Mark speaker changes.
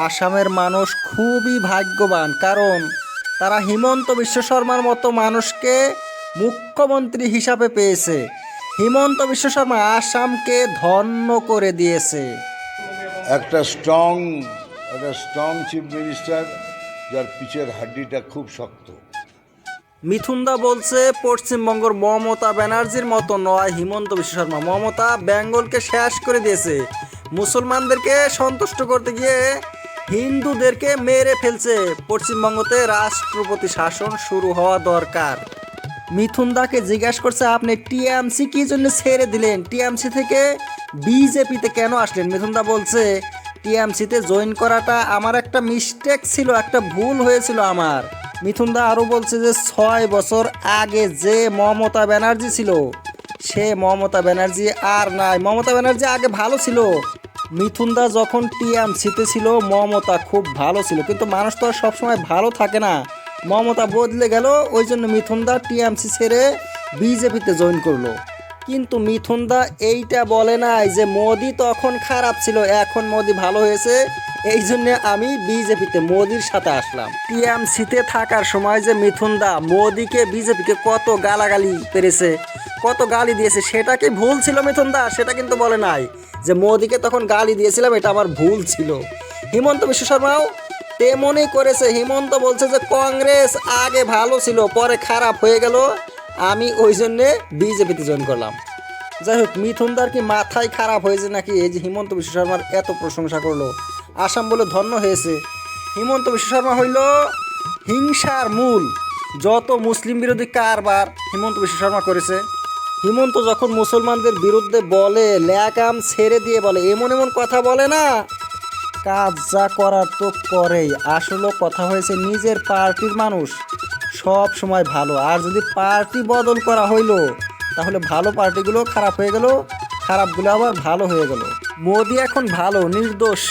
Speaker 1: আসামের মানুষ খুবই ভাগ্যবান, কারণ তারা হিমন্ত বিশ্ব শর্মার মতো মানুষকে মুখ্যমন্ত্রী হিসাবে পেয়েছে। হিমন্ত বিশ্ব শর্মা আসামকে ধন্য করে দিয়েছে।
Speaker 2: একটা স্ট্রং চিফ মিনিস্টার, যার পিছের হাড্ডিটা খুব শক্ত।
Speaker 1: মিথুনদা বলছে পশ্চিমবঙ্গের মমতা ব্যানার্জির মতো নয় হিমন্ত বিশ্ব শর্মা। মমতা বেঙ্গলকে শেষ করে দিয়েছে। মুসলমানদেরকে সন্তুষ্ট করতে গিয়ে হিন্দুদেরকে মেরে ফেলছে। পশ্চিমবঙ্গতে রাষ্ট্রপতি শাসন শুরু হওয়া দরকার। মিথুনদাকে জিজ্ঞাসা করছে, আপনি টিএমসি কি জন্য ছেড়ে দিলেন, টিএমসি থেকে বিজেপিতে কেন আসলেন? মিথুনদা বলছে, টিএমসিতে জয়েন করাটা আমার একটা মিস্টেক ছিল, একটা ভুল হয়েছিল আমার। মিথুনদা আরও বলছে যে 6 বছর আগে যে মমতা ব্যানার্জি ছিল, সে মমতা ব্যানার্জি আর নাই। মমতা ব্যানার্জি আগে ভালো ছিল। মিথুনদা যখন টিএমসিতে ছিল মমতা খুব ভালো ছিল, কিন্তু মানুষ তো আর সবসময় ভালো থাকে না। মমতা বদলে গেল, ওই জন্য মিথুনদা টিএমসি ছেড়ে বিজেপিতে জয়েন করলো। কিন্তু মিথুনদা এইটা বলে নাই যে মোদি তখন খারাপ ছিল, এখন মোদি ভালো হয়েছে, এই জন্য আমি বিজেপিতে মোদির সাথে আসলাম। টিএমসিতে থাকার সময় যে মিথুনদা মোদিকে বিজেপিকে কত গালাগালি পেরেছে, কত গালি দিয়েছে, সেটা কি ভুল ছিল মিথুনদা? সেটা কিন্তু বলে নাই যে মোদিকে তখন গালি দিয়েছিলাম, এটা আমার ভুল ছিল। হিমন্ত বিশ্ব শর্মাও তেমনই করেছে। হিমন্ত বলছে যে কংগ্রেস আগে ভালো ছিল, পরে খারাপ হয়ে গেল, আমি ওই জন্যে বিজেপিতে জয়েন করলাম। যাই হোক, মিথুনদার কি মাথায় খারাপ হয়েছে নাকি এই যে হিমন্ত বিশ্ব শর্মার এত প্রশংসা করলো, আসাম বলে ধন্য হয়েছে? হিমন্ত বিশ্ব শর্মা হইল হিংসার মূল। যত মুসলিম বিরোধী কারবার হিমন্ত বিশ্ব শর্মা করেছে। হিমন্ত যখন মুসলমানদের বিরুদ্ধে বলে, ল্যাকাম ছেড়ে দিয়ে বলে, এমন এমন কথা বলে না, কাজ যা করার তো করেই। আসলে কথা হয়েছে, নিজের পার্টির মানুষ সব সময় ভালো, আর যদি পার্টি বদল করা হইলো তাহলে ভালো পার্টিগুলো খারাপ হয়ে গেল, খারাপগুলো আবার ভালো হয়ে গেল। মোদি এখন ভালো, নির্দোষ।